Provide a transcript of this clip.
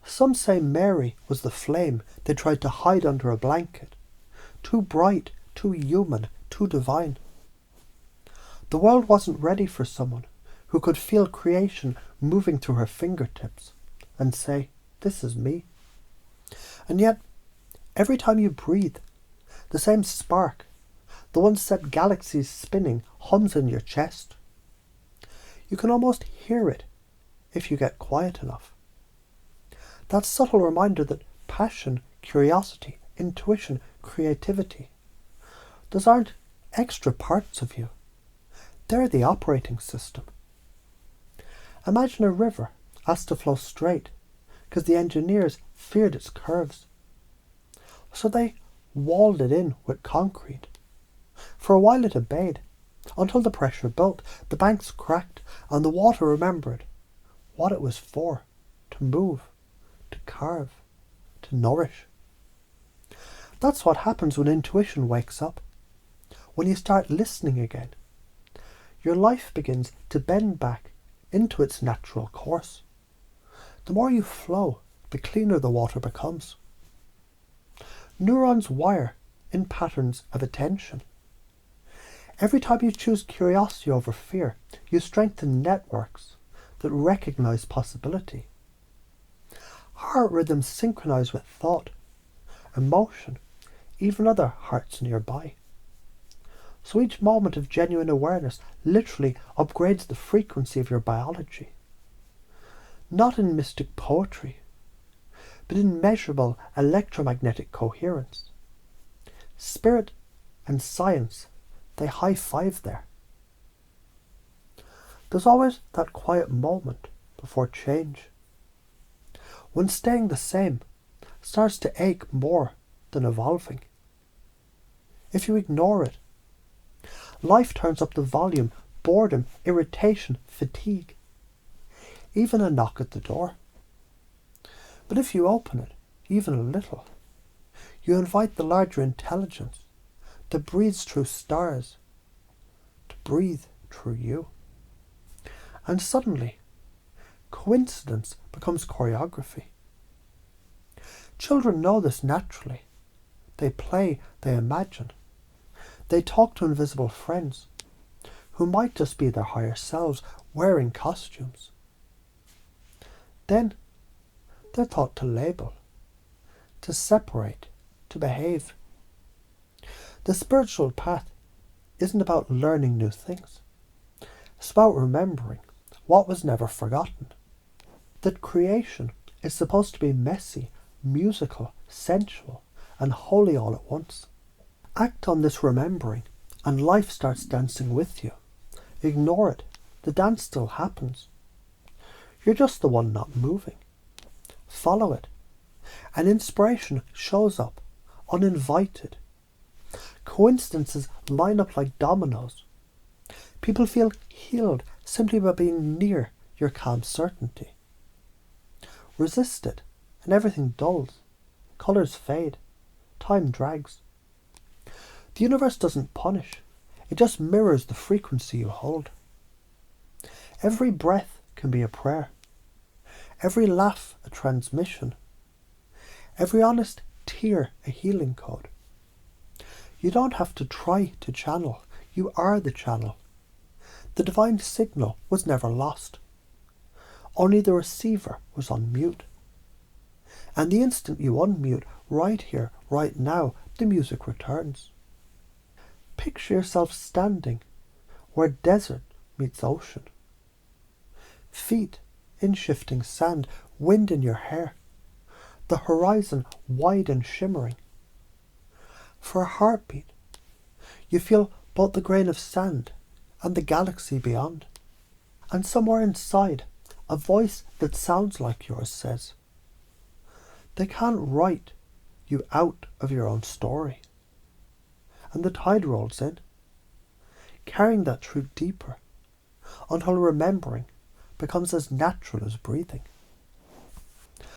Some say Mary was the flame they tried to hide under a blanket. Too bright, too human, too divine. The world wasn't ready for someone who could feel creation moving through her fingertips and say, "This is me." And yet, every time you breathe, the same spark, the one set galaxies spinning, hums in your chest. You can almost hear it if you get quiet enough. That subtle reminder that passion, curiosity, intuition, creativity, those aren't extra parts of you. They're the operating system. Imagine a river asked to flow straight because the engineers feared its curves. So they walled it in with concrete. For a while it obeyed, until the pressure built, the banks cracked, and the water remembered what it was for: to move, to carve, to nourish. That's what happens when intuition wakes up. When you start listening again, your life begins to bend back into its natural course. The more you flow, the cleaner the water becomes. Neurons wire in patterns of attention. Every time you choose curiosity over fear, you strengthen networks that recognize possibility. Heart rhythms synchronize with thought, emotion, even other hearts nearby. So each moment of genuine awareness literally upgrades the frequency of your biology. Not in mystic poetry, but in measurable electromagnetic coherence. Spirit and science, they high-five there. There's always that quiet moment before change, when staying the same starts to ache more than evolving. If you ignore it, life turns up the volume, boredom, irritation, fatigue, even a knock at the door. But if you open it, even a little, you invite the larger intelligence that breathes through stars to breathe through you. And suddenly, coincidence becomes choreography. Children know this naturally. They play, they imagine. They talk to invisible friends who might just be their higher selves wearing costumes. Then they're taught to label, to separate, to behave. The spiritual path isn't about learning new things. It's about remembering what was never forgotten. That creation is supposed to be messy, musical, sensual, and holy all at once. Act on this remembering, and life starts dancing with you. Ignore it. The dance still happens. You're just the one not moving. Follow it, and inspiration shows up, uninvited. Coincidences line up like dominoes. People feel healed simply by being near your calm certainty. Resist it, and everything dulls. Colours fade. Time drags. The universe doesn't punish. It just mirrors the frequency you hold. Every breath can be a prayer. Every laugh a transmission. Every honest tear a healing code. You don't have to try to channel. You are the channel. The divine signal was never lost. Only the receiver was on mute. And the instant you unmute, right here, right now, the music returns. Picture yourself standing where desert meets ocean. Feet in shifting sand, wind in your hair, the horizon wide and shimmering. For a heartbeat, you feel both the grain of sand and the galaxy beyond. And somewhere inside, a voice that sounds like yours says, they can't write you out of your own story. And the tide rolls in, carrying that truth deeper, until remembering becomes as natural as breathing.